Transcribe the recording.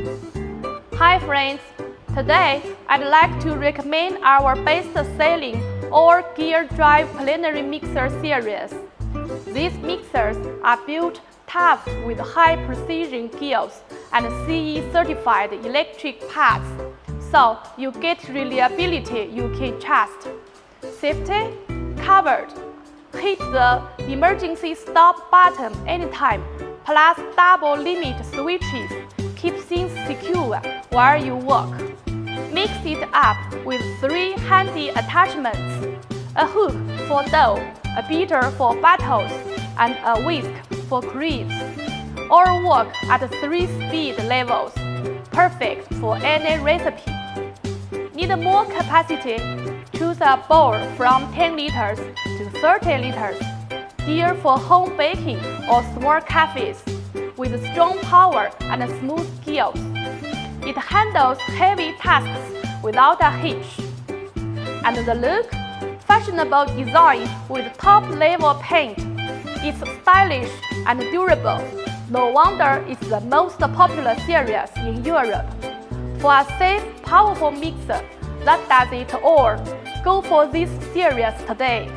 Hi friends, today I'd like to recommend our best-selling all-gear drive Planetary mixer series. These mixers are built tough with high-precision gears and CE-certified electric parts, so you get reliability you can trust. Safety covered. Hit the emergency stop button anytime, plus double limit switches keep things secure while you work. Mix it up with 3 handy attachments: a hook for dough, a beater for batters, and a whisk for creams. All work at 3 speed levels, perfect for any recipe. Need more capacity? Choose a bowl from 10 liters to 30 liters, gear for home baking or small cafes, with strong power and smooth gears. It handles heavy tasks without a hitch. And the look? Fashionable design with top-level paint. It's stylish and durable. No wonder it's the most popular series in Europe. For a safe, powerful mixer that does it all, go for this series today.